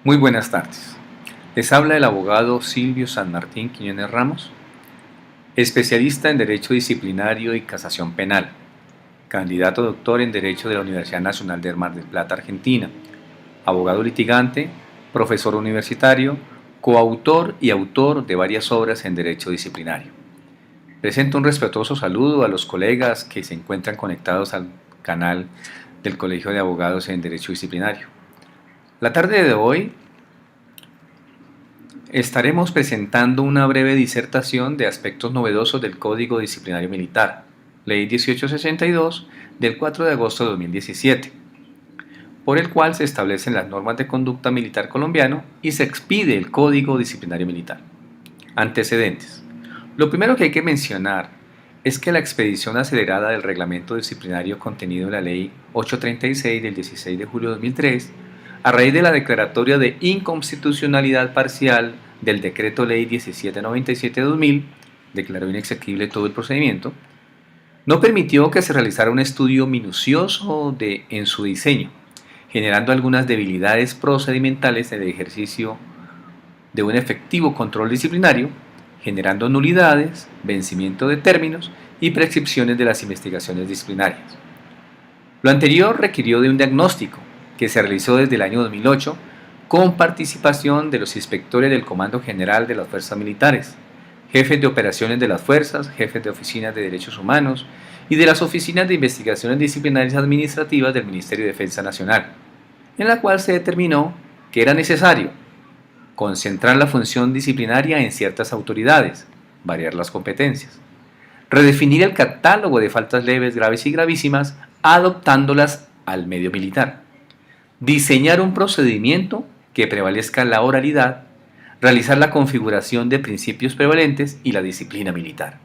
Muy buenas tardes. Les habla el abogado Silvio San Martín Quiñones Ramos, especialista en Derecho Disciplinario y Casación Penal, candidato doctor en Derecho de la Universidad Nacional del Mar del Plata, Argentina, abogado litigante, profesor universitario, coautor y autor de varias obras en Derecho Disciplinario. Presento un respetuoso saludo a los colegas que se encuentran conectados al canal del Colegio de Abogados en Derecho Disciplinario. La tarde de hoy estaremos presentando una breve disertación de aspectos novedosos del Código Disciplinario Militar, Ley 1862 del 4 de agosto de 2017, por el cual se establecen las normas de conducta militar colombiano y se expide el Código Disciplinario Militar. Antecedentes. Lo primero que hay que mencionar es que la expedición acelerada del reglamento disciplinario contenido en la Ley 836 del 16 de julio de 2003, a raíz de la declaratoria de inconstitucionalidad parcial del Decreto Ley 1797 de 2000, declaró inexequible todo el procedimiento, no permitió que se realizara un estudio minucioso en su diseño, generando algunas debilidades procedimentales en el ejercicio de un efectivo control disciplinario, generando nulidades, vencimiento de términos y prescripciones de las investigaciones disciplinarias. Lo anterior requirió de un diagnóstico que se realizó desde el año 2008 con participación de los inspectores del Comando General de las Fuerzas Militares, jefes de operaciones de las fuerzas, jefes de oficinas de derechos humanos y de las oficinas de investigaciones disciplinarias administrativas del Ministerio de Defensa Nacional, en la cual se determinó que era necesario concentrar la función disciplinaria en ciertas autoridades, variar las competencias, redefinir el catálogo de faltas leves, graves y gravísimas, adoptándolas al medio militar, diseñar un procedimiento que prevalezca la oralidad, realizar la configuración de principios prevalentes y la disciplina militar.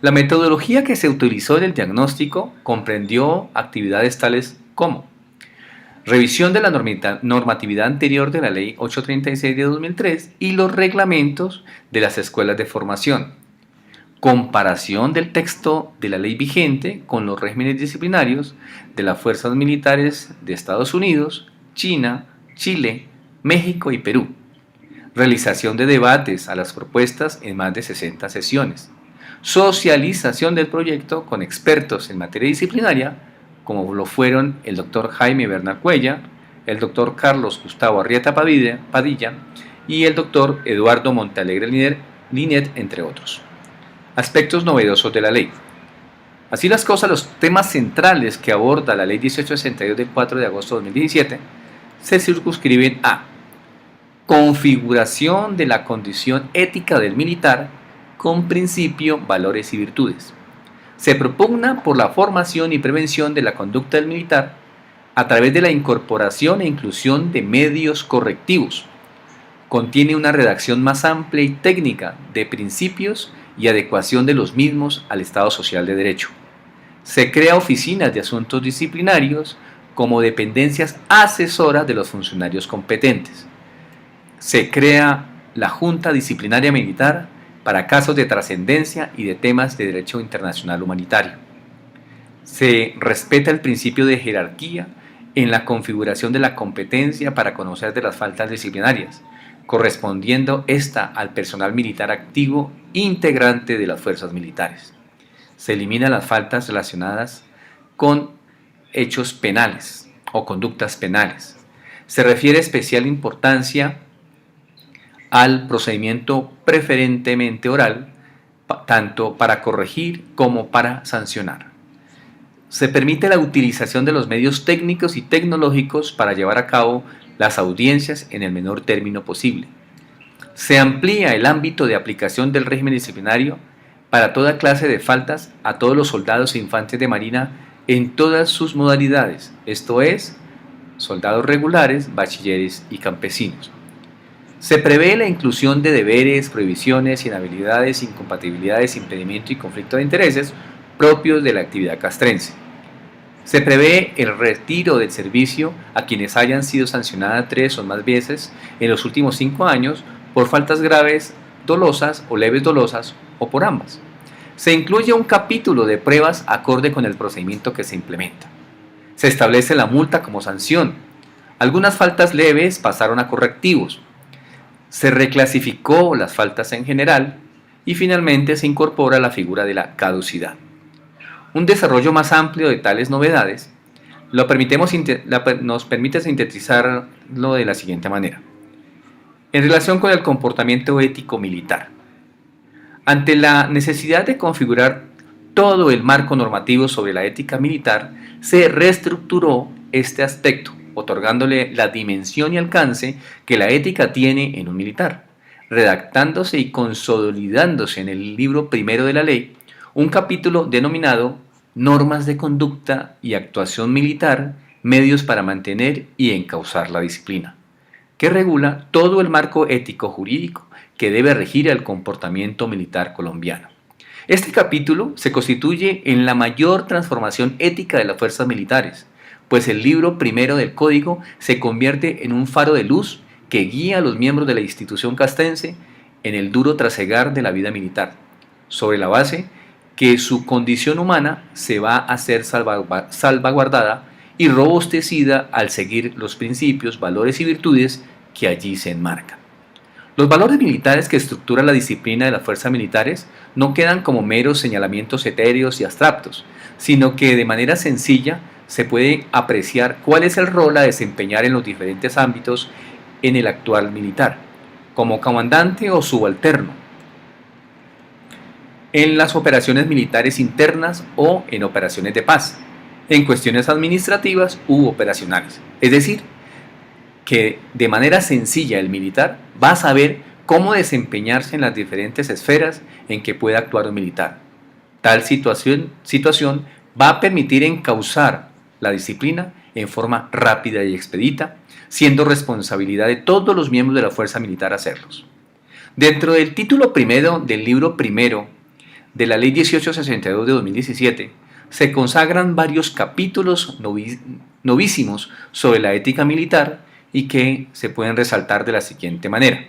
La metodología que se utilizó en el diagnóstico comprendió actividades tales como revisión de la normatividad anterior de la Ley 836 de 2003 y los reglamentos de las escuelas de formación, comparación del texto de la ley vigente con los regímenes disciplinarios de las fuerzas militares de Estados Unidos, China, Chile, México y Perú, realización de debates a las propuestas en más de 60 sesiones, socialización del proyecto con expertos en materia disciplinaria, como lo fueron el doctor Jaime Bernal Cuellar, el doctor Carlos Gustavo Arrieta Padilla y el doctor Eduardo Montealegre Linet, entre otros. Aspectos novedosos de la ley. Así las cosas, los temas centrales que aborda la Ley 1862 del 4 de agosto de 2017 se circunscriben a configuración de la condición ética del militar con principio, valores y virtudes. Se propugna por la formación y prevención de la conducta del militar a través de la incorporación e inclusión de medios correctivos. Contiene una redacción más amplia y técnica de principios y adecuación de los mismos al Estado Social de Derecho. Se crea oficinas de asuntos disciplinarios como dependencias asesoras de los funcionarios competentes. Se crea la Junta Disciplinaria Militar para casos de trascendencia y de temas de derecho internacional humanitario. Se respeta el principio de jerarquía en la configuración de la competencia para conocer de las faltas disciplinarias, correspondiendo esta al personal militar activo integrante de las fuerzas militares. Se eliminan las faltas relacionadas con hechos penales o conductas penales. Se refiere especial importancia al procedimiento preferentemente oral, tanto para corregir como para sancionar. Se permite la utilización de los medios técnicos y tecnológicos para llevar a cabo las audiencias en el menor término posible. Se amplía el ámbito de aplicación del régimen disciplinario para toda clase de faltas a todos los soldados e infantes de marina en todas sus modalidades, esto es, soldados regulares, bachilleres y campesinos. Se prevé la inclusión de deberes, prohibiciones, inhabilidades, incompatibilidades, impedimento y conflicto de intereses propios de la actividad castrense. Se prevé el retiro del servicio a quienes hayan sido sancionadas 3 o más veces en los últimos 5 años por faltas graves dolosas o leves dolosas o por ambas. Se incluye un capítulo de pruebas acorde con el procedimiento que se implementa. Se establece la multa como sanción, Algunas faltas leves pasaron a correctivos, se reclasificó las faltas en general y finalmente se incorpora la figura de la caducidad. Un desarrollo más amplio de tales novedades nos permite sintetizarlo de la siguiente manera. En relación con el comportamiento ético militar, ante la necesidad de configurar todo el marco normativo sobre la ética militar, se reestructuró este aspecto, otorgándole la dimensión y alcance que la ética tiene en un militar, redactándose y consolidándose en el libro primero de la ley un capítulo denominado Normas de conducta y actuación militar, medios para mantener y encauzar la disciplina, que regula todo el marco ético jurídico que debe regir el comportamiento militar colombiano. Este capítulo se constituye en la mayor transformación ética de las fuerzas militares, pues el libro primero del Código se convierte en un faro de luz que guía a los miembros de la institución castense en el duro trasegar de la vida militar, sobre la base que su condición humana se va a ser salvaguardada y robustecida al seguir los principios, valores y virtudes que allí se enmarcan. Los valores militares que estructuran la disciplina de las fuerzas militares no quedan como meros señalamientos etéreos y abstractos, sino que de manera sencilla se puede apreciar cuál es el rol a desempeñar en los diferentes ámbitos en el actual militar, como comandante o subalterno, en las operaciones militares internas o en operaciones de paz, en cuestiones administrativas u operacionales. Es decir, que de manera sencilla el militar va a saber cómo desempeñarse en las diferentes esferas en que puede actuar un militar. Tal situación va a permitir encauzar la disciplina en forma rápida y expedita, siendo responsabilidad de todos los miembros de la fuerza militar hacerlos. Dentro del título primero del libro primero de la Ley 1862 de 2017, se consagran varios capítulos novísimos sobre la ética militar y que se pueden resaltar de la siguiente manera.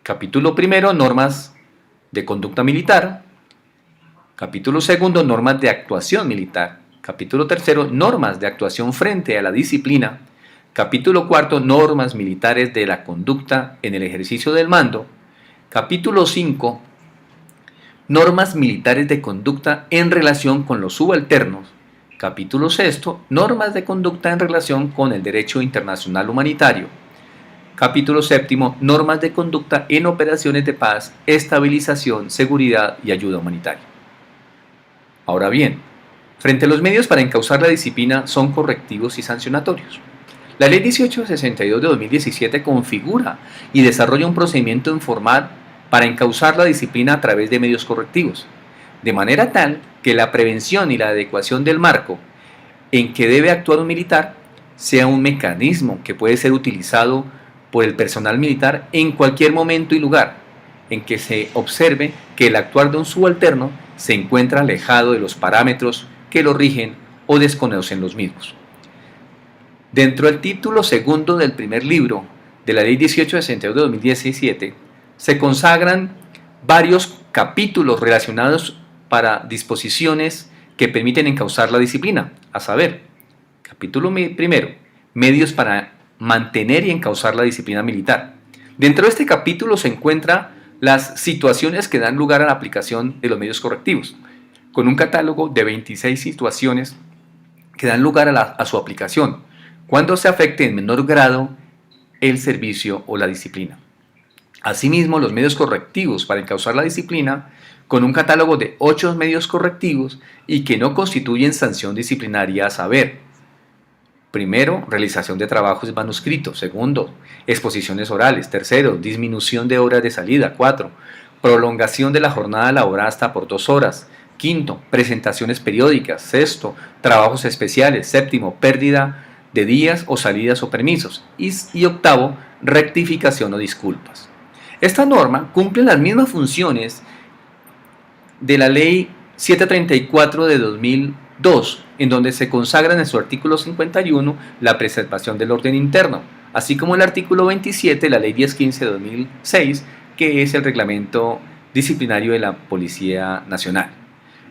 Capítulo primero, normas de conducta militar. Capítulo segundo, normas de actuación militar. Capítulo tercero, normas de actuación frente a la disciplina. Capítulo cuarto, normas militares de la conducta en el ejercicio del mando. Capítulo 5, normas militares de conducta en relación con los subalternos. Capítulo 6, normas de conducta en relación con el derecho internacional humanitario. Capítulo 7, normas de conducta en operaciones de paz, estabilización, seguridad y ayuda humanitaria. Ahora bien, frente a los medios para encauzar la disciplina son correctivos y sancionatorios. La Ley 1862 de 2017 configura y desarrolla un procedimiento informal para encauzar la disciplina a través de medios correctivos, de manera tal que la prevención y la adecuación del marco en que debe actuar un militar sea un mecanismo que puede ser utilizado por el personal militar en cualquier momento y lugar en que se observe que el actuar de un subalterno se encuentra alejado de los parámetros que lo rigen o desconocen los mismos. Dentro del título segundo del primer libro de la Ley 1862 de 2017, se consagran varios capítulos relacionados para disposiciones que permiten encauzar la disciplina, a saber, capítulo primero, medios para mantener y encauzar la disciplina militar. Dentro de este capítulo se encuentran las situaciones que dan lugar a la aplicación de los medios correctivos, con un catálogo de 26 situaciones que dan lugar a su aplicación, cuando se afecte en menor grado el servicio o la disciplina. Asimismo, los medios correctivos para encauzar la disciplina, con un catálogo de 8 medios correctivos y que no constituyen sanción disciplinaria, a saber: primero, realización de trabajos manuscritos; segundo, exposiciones orales; tercero, disminución de horas de salida; 4, prolongación de la jornada laboral hasta por 2 horas; quinto, presentaciones periódicas; sexto, trabajos especiales; séptimo, pérdida de días o salidas o permisos; y octavo, rectificación o disculpas. Esta norma cumple las mismas funciones de la Ley 734 de 2002, en donde se consagra en su artículo 51 la preservación del orden interno, así como el artículo 27 de la Ley 1015 de 2006, que es el reglamento disciplinario de la Policía Nacional,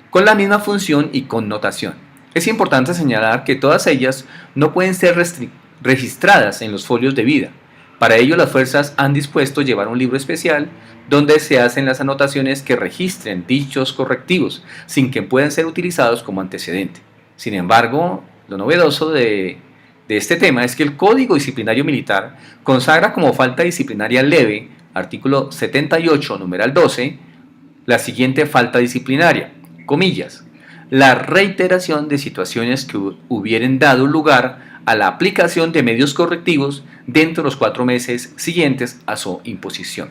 con la misma función y connotación. Es importante señalar que todas ellas no pueden ser registradas en los folios de vida. Para ello, las fuerzas han dispuesto llevar un libro especial donde se hacen las anotaciones que registren dichos correctivos, sin que puedan ser utilizados como antecedente. Sin embargo, lo novedoso de este tema es que el Código Disciplinario Militar consagra como falta disciplinaria leve, artículo 78, numeral 12, la siguiente falta disciplinaria, comillas, la reiteración de situaciones que hubieren dado lugar a la aplicación de medios correctivos dentro de los 4 meses siguientes a su imposición.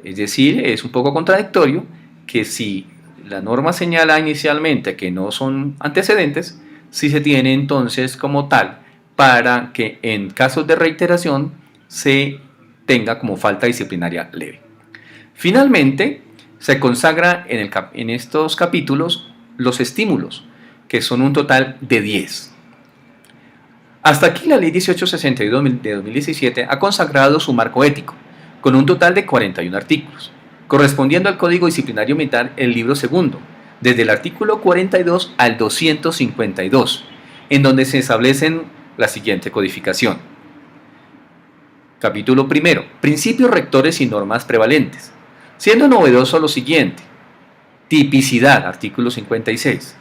Es decir, es un poco contradictorio que si la norma señala inicialmente que no son antecedentes, sí se tiene entonces como tal para que en casos de reiteración se tenga como falta disciplinaria leve. Finalmente, se consagra en estos capítulos los estímulos, que son un total de 10. Hasta aquí la Ley 1862 de 2017 ha consagrado su marco ético, con un total de 41 artículos, correspondiendo al Código Disciplinario Militar el libro segundo, desde el artículo 42 al 252, en donde se establecen la siguiente codificación. Capítulo primero, principios rectores y normas prevalentes, siendo novedoso lo siguiente. Tipicidad, artículo 56.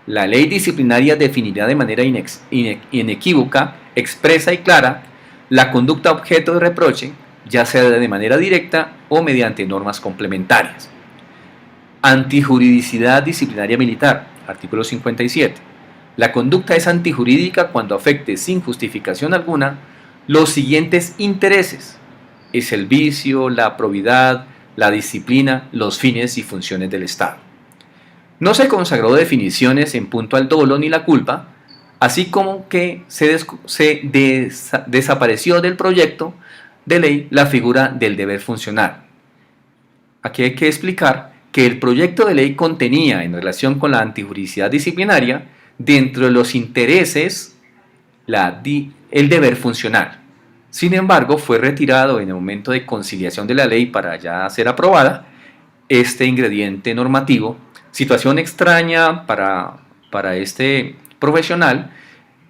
La ley disciplinaria definirá de manera inequívoca, expresa y clara la conducta objeto de reproche, ya sea de manera directa o mediante normas complementarias. Antijuridicidad disciplinaria militar, artículo 57. La conducta es antijurídica cuando afecte sin justificación alguna los siguientes intereses: es el vicio, la probidad, la disciplina, los fines y funciones del Estado. No se consagró definiciones en punto al dolo ni la culpa, así como que se desapareció del proyecto de ley la figura del deber funcional. Aquí hay que explicar que el proyecto de ley contenía, en relación con la antijuridicidad disciplinaria, dentro de los intereses, el deber funcional. Sin embargo, fue retirado en el momento de conciliación de la ley para ya ser aprobada este ingrediente normativo, situación extraña para este profesional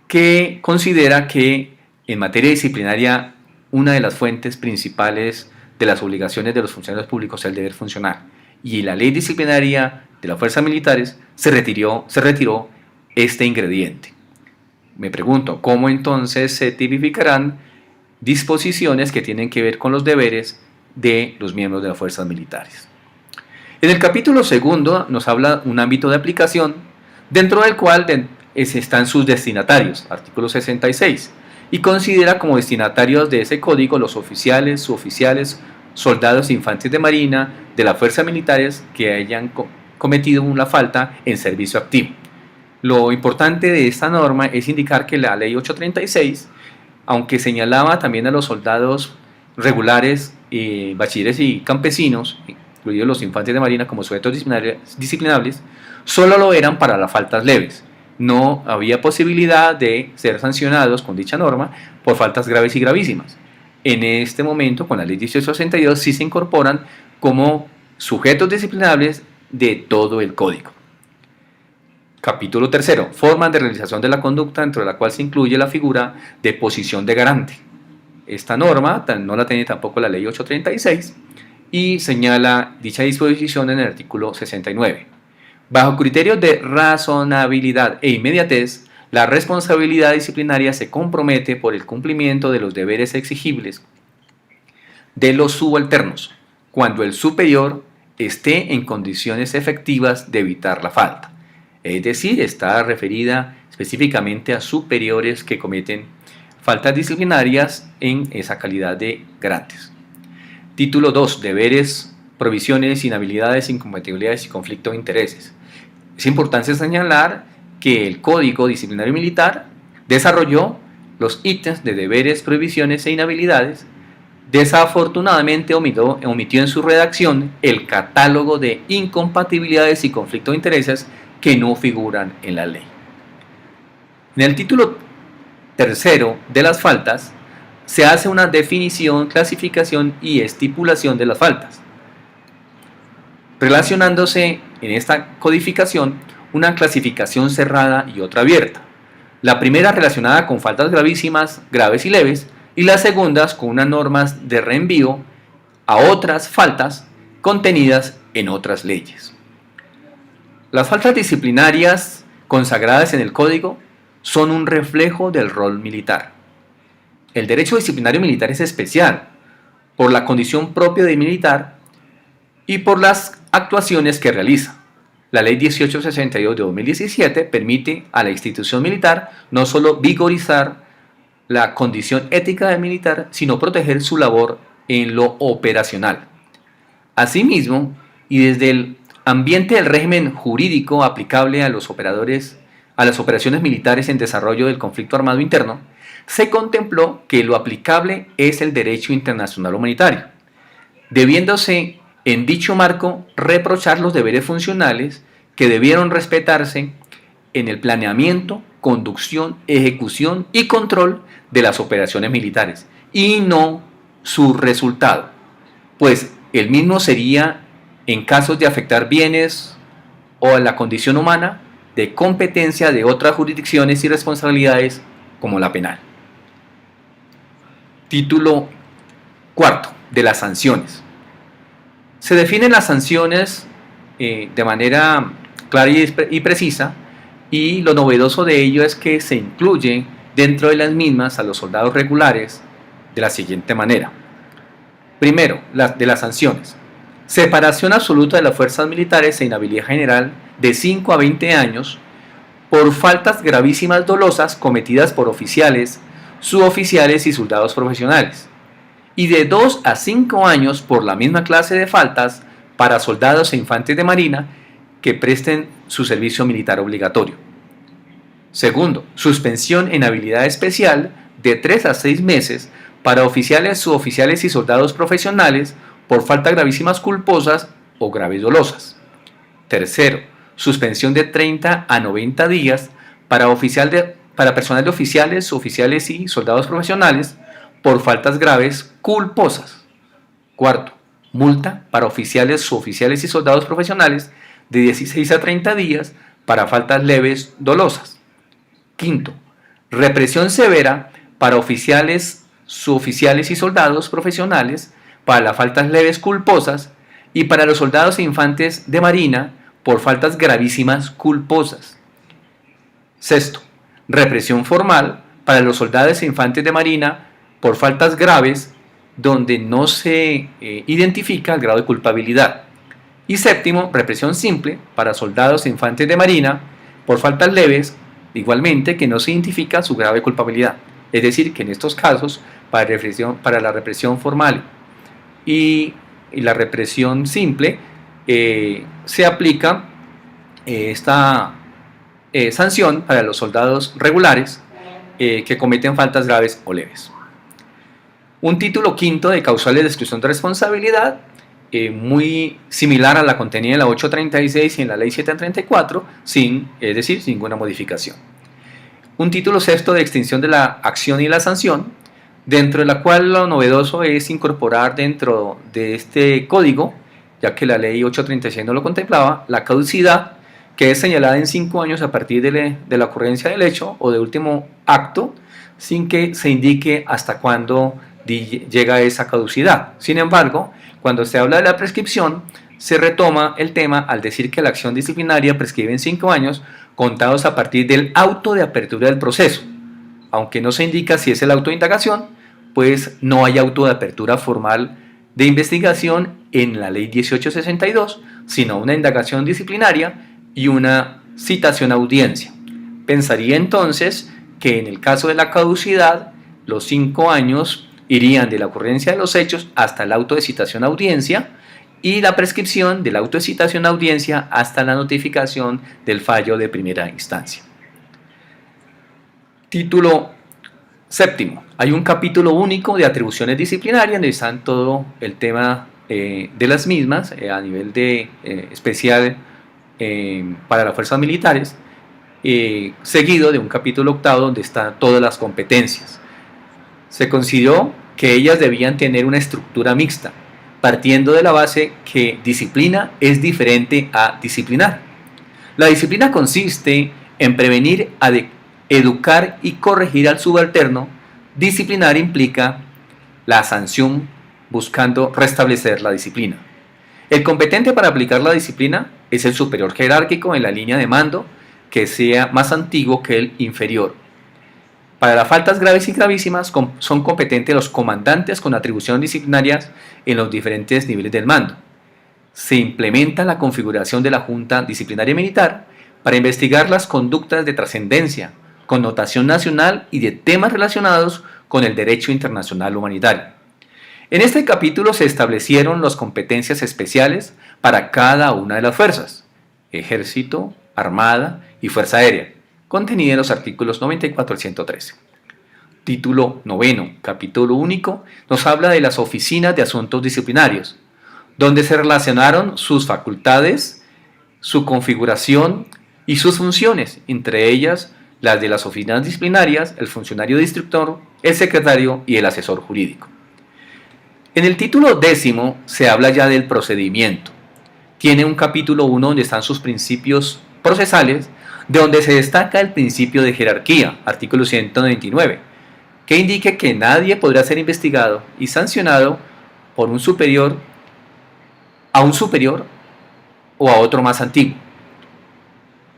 que considera que en materia disciplinaria una de las fuentes principales de las obligaciones de los funcionarios públicos es el deber funcional, y la ley disciplinaria de las fuerzas militares se retiró este ingrediente. Me pregunto, ¿cómo entonces se tipificarán disposiciones que tienen que ver con los deberes de los miembros de las fuerzas militares? En el capítulo segundo nos habla un ámbito de aplicación dentro del cual están sus destinatarios, artículo 66, y considera como destinatarios de ese código los oficiales, suboficiales, soldados e infantes de marina de las fuerzas militares que hayan cometido una falta en servicio activo. Lo importante de esta norma es indicar que la ley 836, aunque señalaba también a los soldados regulares, bachilleres y campesinos, incluidos los infantes de marina como sujetos disciplinables, solo lo eran para las faltas leves. No había posibilidad de ser sancionados con dicha norma por faltas graves y gravísimas. En este momento, con la ley 1862, sí se incorporan como sujetos disciplinables de todo el código. Capítulo tercero, formas de realización de la conducta, dentro de la cual se incluye la figura de posición de garante. Esta norma no la tiene tampoco la ley 836 y señala dicha disposición en el artículo 69. Bajo criterios de razonabilidad e inmediatez, la responsabilidad disciplinaria se compromete por el cumplimiento de los deberes exigibles de los subalternos, cuando el superior esté en condiciones efectivas de evitar la falta. Es decir, está referida específicamente a superiores que cometen faltas disciplinarias en esa calidad de garantes. Título 2. Deberes, provisiones, inhabilidades, incompatibilidades y conflicto de intereses. Es importante señalar que el Código Disciplinario Militar desarrolló los ítems de deberes, prohibiciones e inhabilidades. Desafortunadamente omitió en su redacción el catálogo de incompatibilidades y conflicto de intereses que no figuran en la ley. En el título tercero de las faltas se hace una definición, clasificación y estipulación de las faltas, relacionándose en esta codificación una clasificación cerrada y otra abierta. La primera relacionada con faltas gravísimas, graves y leves, y las segundas con unas normas de reenvío a otras faltas contenidas en otras leyes. Las faltas disciplinarias consagradas en el Código son un reflejo del rol militar. El derecho disciplinario militar es especial por la condición propia de militar y por las actuaciones que realiza. La Ley 1862 de 2017 permite a la institución militar no solo vigorizar la condición ética del militar, sino proteger su labor en lo operacional. Asimismo, y desde el ambiente del régimen jurídico aplicable a las operaciones militares en desarrollo del conflicto armado interno, se contempló que lo aplicable es el derecho internacional humanitario, debiéndose en dicho marco reprochar los deberes funcionales que debieron respetarse en el planeamiento, conducción, ejecución y control de las operaciones militares, y no su resultado, pues el mismo sería, en casos de afectar bienes o la condición humana, de competencia de otras jurisdicciones y responsabilidades como la penal. Título cuarto, de las sanciones. Se definen las sanciones de manera clara y precisa, y lo novedoso de ello es que se incluye dentro de las mismas a los soldados regulares de la siguiente manera. Primero, de las sanciones. Separación absoluta de las fuerzas militares e inhabilidad general de 5 a 20 años por faltas gravísimas dolosas cometidas por oficiales, suboficiales y soldados profesionales, y de 2 a 5 años por la misma clase de faltas para soldados e infantes de marina que presten su servicio militar obligatorio. Segundo, suspensión en habilidad especial de 3 a 6 meses para oficiales, suboficiales y soldados profesionales por faltas gravísimas culposas o graves dolosas. Tercero, suspensión de 30 a 90 días para personal de oficiales, suboficiales y soldados profesionales por faltas graves culposas. Cuarto, multa para oficiales, suboficiales y soldados profesionales de 16 a 30 días para faltas leves dolosas. Quinto, represión severa para oficiales, suboficiales y soldados profesionales para las faltas leves culposas y para los soldados e infantes de marina por faltas gravísimas culposas. Sexto, represión formal para los soldados e infantes de marina por faltas graves donde no se identifica el grado de culpabilidad. Y séptimo, represión simple para soldados e infantes de marina por faltas leves, igualmente que no se identifica su grado de culpabilidad. Es decir, que en estos casos, para la represión formal y la represión simple, se aplica esta sanción para los soldados regulares que cometen faltas graves o leves. Un título quinto de causales de exclusión de responsabilidad, muy similar a la contenida en la 836 y en la ley 734, es decir, sin ninguna modificación. Un título sexto de extinción de la acción y la sanción, dentro de la cual lo novedoso es incorporar dentro de este código, ya que la ley 836 no lo contemplaba, la caducidad, que es señalada en 5 años a partir de la ocurrencia del hecho o de último acto, sin que se indique hasta cuándo llega esa caducidad. Sin embargo, cuando se habla de la prescripción, se retoma el tema al decir que la acción disciplinaria prescribe en 5 años contados a partir del auto de apertura del proceso. Aunque no se indica si es el auto de indagación, pues no hay auto de apertura formal de investigación en la ley 1862, sino una indagación disciplinaria y una citación a audiencia. Pensaría entonces que en el caso de la caducidad, los 5 años irían de la ocurrencia de los hechos hasta el auto de citación a audiencia, y la prescripción del auto de citación a audiencia hasta la notificación del fallo de primera instancia. Título séptimo. Hay un capítulo único de atribuciones disciplinarias donde están todo el tema de las mismas a nivel especial para las fuerzas militares, seguido de un capítulo octavo donde están todas las competencias. Se consideró que ellas debían tener una estructura mixta, partiendo de la base que disciplina es diferente a disciplinar. La disciplina consiste en prevenir educar y corregir al subalterno, disciplinar implica la sanción buscando restablecer la disciplina. El competente para aplicar la disciplina es el superior jerárquico en la línea de mando que sea más antiguo que el inferior. Para las faltas graves y gravísimas son competentes los comandantes con atribuciones disciplinarias en los diferentes niveles del mando. Se implementa la configuración de la Junta Disciplinaria Militar para investigar las conductas de trascendencia, connotación nacional y de temas relacionados con el derecho internacional humanitario. En este capítulo se establecieron las competencias especiales para cada una de las fuerzas: Ejército, Armada y Fuerza Aérea, contenida en los artículos 94 al 113. Título 9, capítulo único, nos habla de las oficinas de asuntos disciplinarios, donde se relacionaron sus facultades, su configuración y sus funciones, entre ellas las de las oficinas disciplinarias, el funcionario de instructor, el secretario y el asesor jurídico. En el título 10 se habla ya del procedimiento. Tiene un capítulo 1 donde están sus principios procesales, de donde se destaca el principio de jerarquía, artículo 199, que indique que nadie podrá ser investigado y sancionado por un superior o a otro más antiguo.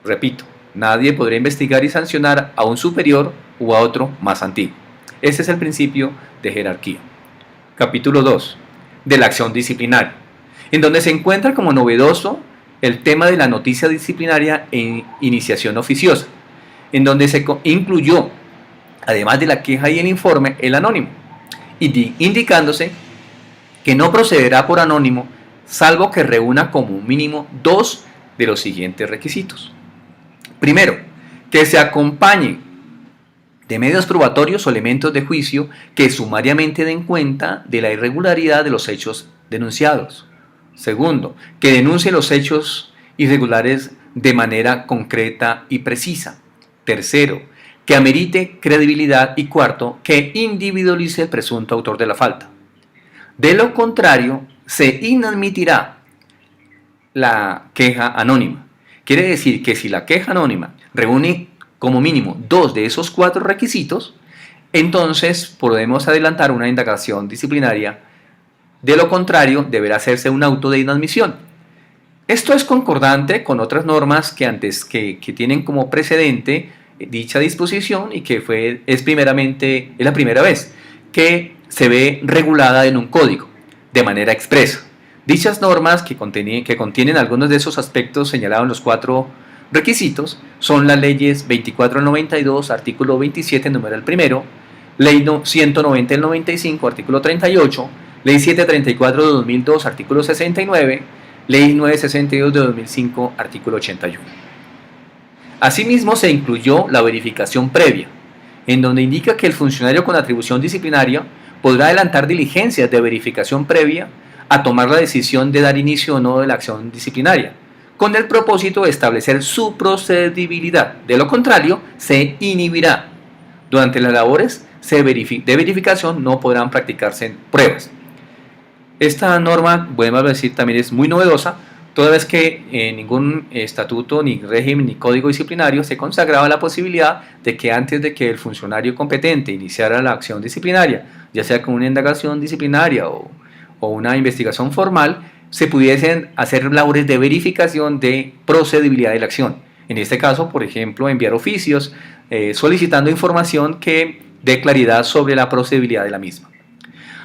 Repito, nadie podrá investigar y sancionar a un superior o a otro más antiguo. Ese es el principio de jerarquía. Capítulo 2, de la acción disciplinaria, en donde se encuentra como novedoso el tema de la noticia disciplinaria en iniciación oficiosa, en donde se incluyó, además de la queja y el informe, el anónimo, indicándose que no procederá por anónimo salvo que reúna como mínimo 2 de los siguientes requisitos. Primero, que se acompañe de medios probatorios o elementos de juicio que sumariamente den cuenta de la irregularidad de los hechos denunciados. Segundo, que denuncie los hechos irregulares de manera concreta y precisa. Tercero, que amerite credibilidad. Y cuarto, que individualice el presunto autor de la falta. De lo contrario, se inadmitirá la queja anónima. Quiere decir que si la queja anónima reúne como mínimo 2 de esos 4 requisitos, entonces podemos adelantar una indagación disciplinaria. De lo contrario, deberá hacerse un auto de inadmisión. Esto es concordante con otras normas que tienen como precedente dicha disposición y que es la primera vez que se ve regulada en un código de manera expresa. Dichas normas que contienen algunos de esos aspectos señalados en los 4 requisitos son las leyes 24 del 92, artículo 27, numeral primero, ley 190 del 95, artículo 38, ley 734 de 2002, artículo 69, ley 962 de 2005, artículo 81. Asimismo, se incluyó la verificación previa, en donde indica que el funcionario con atribución disciplinaria podrá adelantar diligencias de verificación previa a tomar la decisión de dar inicio o no de la acción disciplinaria, con el propósito de establecer su procedibilidad. De lo contrario, se inhibirá. Durante las labores de verificación no podrán practicarse pruebas. Esta norma, podemos decir, también es muy novedosa, toda vez que en ningún estatuto, ni régimen, ni código disciplinario se consagraba la posibilidad de que antes de que el funcionario competente iniciara la acción disciplinaria, ya sea con una indagación disciplinaria o una investigación formal, se pudiesen hacer labores de verificación de procedibilidad de la acción. En este caso, por ejemplo, enviar oficios solicitando información que dé claridad sobre la procedibilidad de la misma.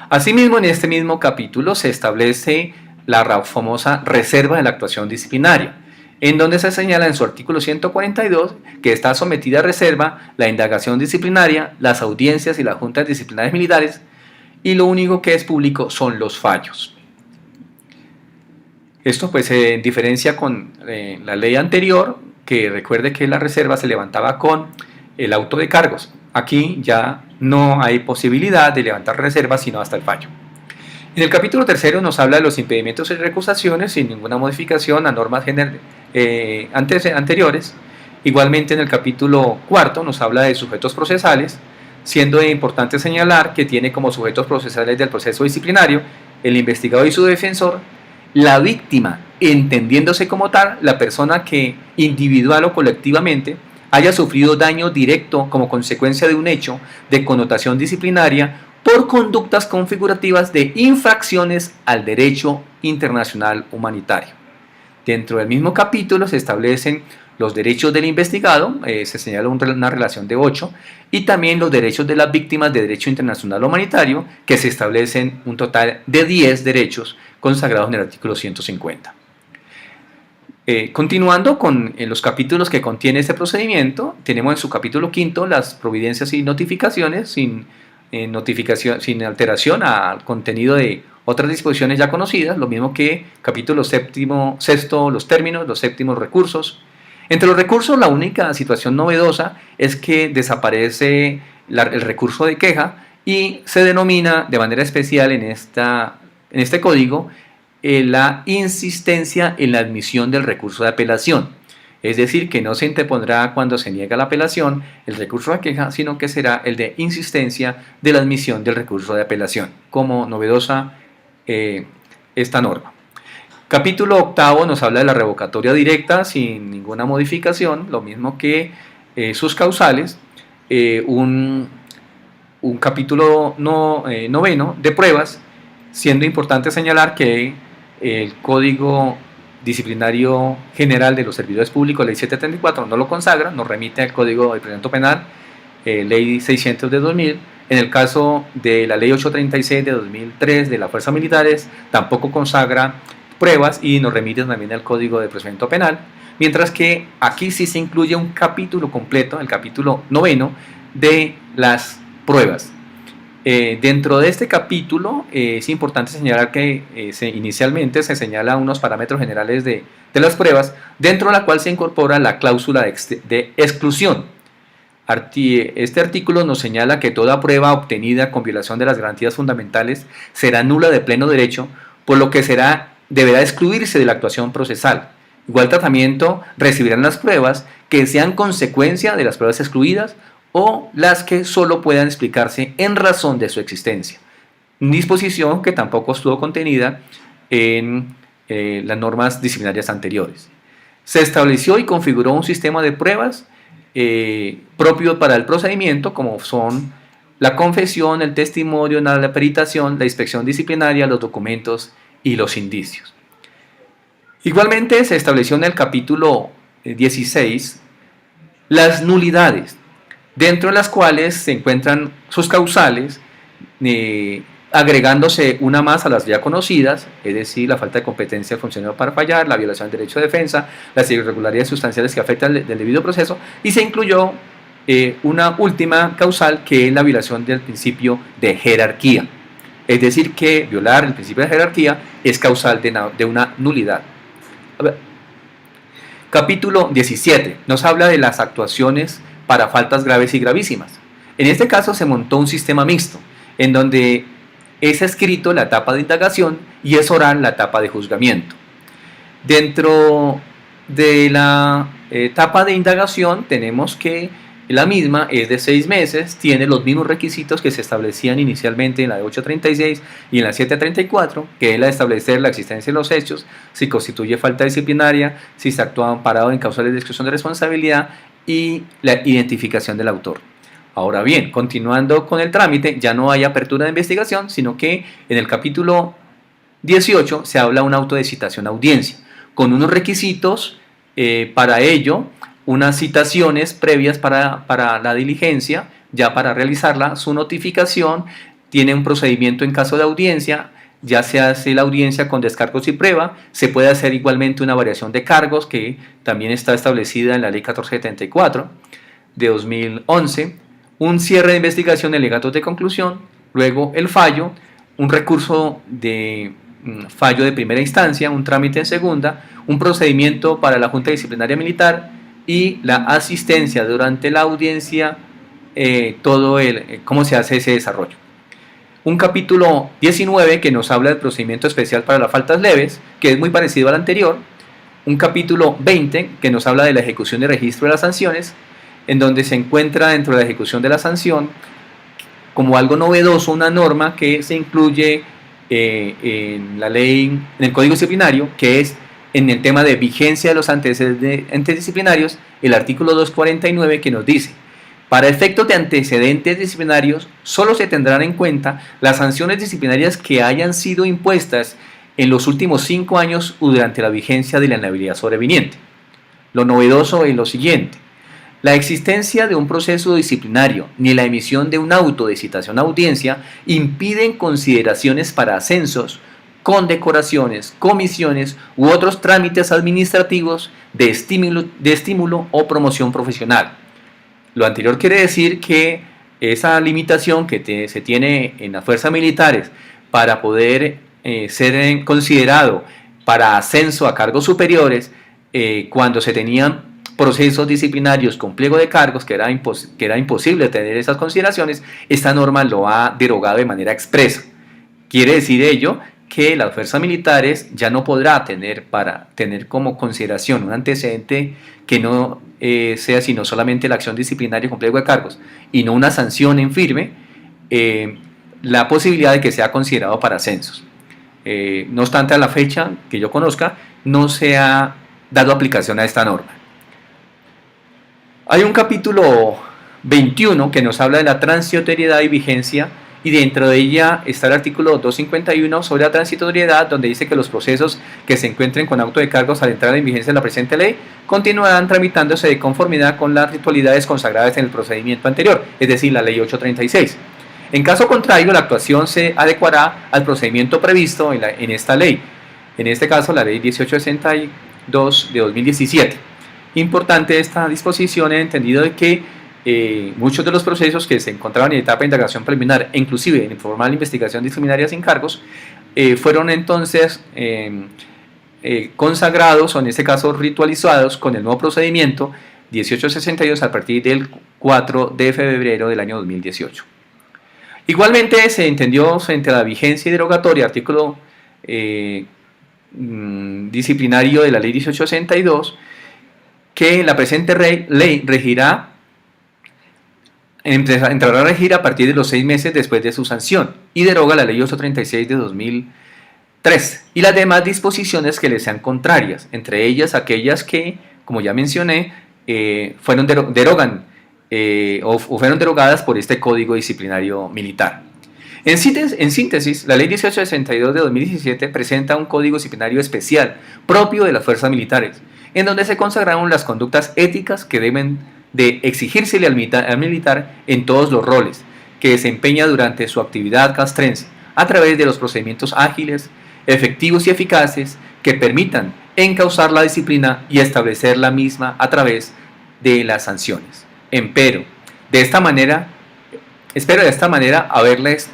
Asimismo, en este mismo capítulo se establece la famosa reserva de la actuación disciplinaria, en donde se señala en su artículo 142 que está sometida a reserva la indagación disciplinaria, las audiencias y las juntas disciplinarias militares, y lo único que es público son los fallos. Esto pues se diferencia con la ley anterior, que recuerde que la reserva se levantaba con el auto de cargos. Aquí ya no hay posibilidad de levantar reserva sino hasta el fallo. En el capítulo 3 nos habla de los impedimentos y recusaciones sin ninguna modificación a normas anteriores. Igualmente en el capítulo 4 nos habla de sujetos procesales, siendo importante señalar que tiene como sujetos procesales del proceso disciplinario el investigador y su defensor, la víctima, entendiéndose como tal la persona que individual o colectivamente haya sufrido daño directo como consecuencia de un hecho de connotación disciplinaria por conductas configurativas de infracciones al derecho internacional humanitario. Dentro del mismo capítulo se establecen los derechos del investigado, se señala una relación de 8, y también los derechos de las víctimas de derecho internacional humanitario, que se establecen un total de 10 derechos consagrados en el artículo 150. Continuando con los capítulos que contiene este procedimiento, tenemos en su capítulo 5 las providencias y notificaciones sin alteración al contenido de otras disposiciones ya conocidas, lo mismo que capítulo sexto, los términos, los séptimos recursos. Entre los recursos, la única situación novedosa es que desaparece el recurso de queja y se denomina de manera especial en este código la insistencia en la admisión del recurso de apelación. Es decir, que no se interpondrá cuando se niega la apelación el recurso de queja, sino que será el de insistencia de la admisión del recurso de apelación, como novedosa esta norma. Capítulo 8 nos habla de la revocatoria directa sin ninguna modificación, lo mismo que sus causales. Un capítulo noveno de pruebas, siendo importante señalar que el Código Disciplinario General de los Servidores Públicos, Ley 734, no lo consagra, nos remite al Código de Procedimiento Penal, Ley 600 de 2000. En el caso de la Ley 836 de 2003 de las Fuerzas Militares, tampoco consagra pruebas y nos remite también al Código de Procedimiento Penal, mientras que aquí sí se incluye un capítulo completo, el capítulo 9 de las pruebas. Dentro de este capítulo es importante señalar que inicialmente se señala unos parámetros generales de las pruebas, dentro de la cual se incorpora la cláusula de exclusión. Este artículo nos señala que toda prueba obtenida con violación de las garantías fundamentales será nula de pleno derecho, por lo que deberá excluirse de la actuación procesal. Igual tratamiento recibirán las pruebas que sean consecuencia de las pruebas excluidas o las que solo puedan explicarse en razón de su existencia. Disposición que tampoco estuvo contenida en las normas disciplinarias anteriores. Se estableció y configuró un sistema de pruebas propio para el procedimiento, como son la confesión, el testimonio, la peritación, la inspección disciplinaria, los documentos y los indicios. Igualmente se estableció en el capítulo 16 las nulidades, dentro de las cuales se encuentran sus causales, agregándose una más a las ya conocidas, es decir, la falta de competencia del funcionario para fallar, la violación del derecho de defensa, las irregularidades sustanciales que afectan del debido proceso, y se incluyó una última causal, que es la violación del principio de jerarquía. Es decir, que violar el principio de jerarquía es causal de una nulidad. Capítulo 17 nos habla de las actuaciones para faltas graves y gravísimas. En este caso se montó un sistema mixto, en donde es escrito la etapa de indagación y es oral la etapa de juzgamiento. Dentro de la etapa de indagación tenemos que la misma es de 6 meses, tiene los mismos requisitos que se establecían inicialmente en la de 836 y en la 734, que es la de establecer la existencia de los hechos, si constituye falta disciplinaria, si se actúa amparado en causales de exclusión de responsabilidad y la identificación del autor. Ahora bien, continuando con el trámite, ya no hay apertura de investigación, sino que en el capítulo 18 se habla de un auto de citación a audiencia, con unos requisitos para ello, unas citaciones previas para la diligencia, ya para realizarla, su notificación, tiene un procedimiento en caso de audiencia, ya se hace la audiencia con descargos y prueba, se puede hacer igualmente una variación de cargos que también está establecida en la ley 1474 de 2011, un cierre de investigación, alegatos de conclusión, luego el fallo, un recurso de fallo de primera instancia, un trámite en segunda, un procedimiento para la Junta Disciplinaria Militar y la asistencia durante la audiencia, cómo se hace ese desarrollo. Un capítulo 19 que nos habla del procedimiento especial para las faltas leves, que es muy parecido al anterior. Un capítulo 20 que nos habla de la ejecución y registro de las sanciones, en donde se encuentra dentro de la ejecución de la sanción como algo novedoso una norma que se incluye en la ley, en el Código Disciplinario, que es la de la ejecución de la sanción. Es decir, que la sanción debe ser ejecutada inmediatamente. Es decir, que no se puede esperar a que se ejecuta la sanción. Esta norma en el tema de vigencia de los antecedentes disciplinarios, el artículo 249, que nos dice: para efectos de antecedentes disciplinarios, solo se tendrán en cuenta las sanciones disciplinarias que hayan sido impuestas en los últimos 5 años o durante la vigencia de la inhabilidad sobreviniente. Lo novedoso es lo siguiente: la existencia de un proceso disciplinario ni la emisión de un auto de citación a audiencia impiden consideraciones para ascensos, condecoraciones, comisiones u otros trámites administrativos de estímulo o promoción profesional. Lo anterior quiere decir que esa limitación que se tiene en las fuerzas militares para poder ser considerado para ascenso a cargos superiores, cuando se tenían procesos disciplinarios con pliego de cargos, que era imposible tener esas consideraciones, esta norma lo ha derogado de manera expresa. Quiere decir ello que las fuerzas militares ya no podrá tener como consideración un antecedente que no sea sino solamente la acción disciplinaria con pliego de cargos y no una sanción en firme, la posibilidad de que sea considerado para ascensos. No obstante, a la fecha que yo conozca, no se ha dado aplicación a esta norma. Hay un capítulo 21 que nos habla de la transitoriedad y vigencia, y dentro de ella está el artículo 251 sobre la transitoriedad, donde dice que los procesos que se encuentren con auto de cargos al entrar en vigencia de la presente ley continuarán tramitándose de conformidad con las ritualidades consagradas en el procedimiento anterior, es decir, la ley 836. En caso contrario, la actuación se adecuará al procedimiento previsto en esta ley, en este caso la ley 1862 de 2017. Importante esta disposición en el entendido de que muchos de los procesos que se encontraban en etapa de indagación preliminar, e inclusive en formal investigación disciplinaria sin cargos, fueron entonces consagrados, o en este caso ritualizados, con el nuevo procedimiento 1862 a partir del 4 de febrero del año 2018. Igualmente se entendió frente a la vigencia y derogatoria artículo disciplinario de la ley 1862 que la presente ley entrará a regir a partir de los 6 meses después de su sanción y deroga la ley 836 de 2003 y las demás disposiciones que le sean contrarias, entre ellas aquellas que, como ya mencioné, fueron derogadas por este Código Disciplinario Militar. En síntesis, la ley 1862 de 2017 presenta un código disciplinario especial propio de las fuerzas militares, en donde se consagraron las conductas éticas que deben de exigírsele al militar en todos los roles que desempeña durante su actividad castrense, a través de los procedimientos ágiles, efectivos y eficaces que permitan encauzar la disciplina y establecer la misma a través de las sanciones. Espero de esta manera haberles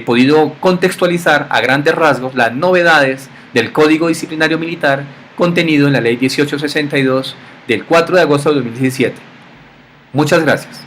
podido contextualizar a grandes rasgos las novedades del Código Disciplinario Militar contenido en la Ley 1862 del 4 de agosto de 2017. Muchas gracias.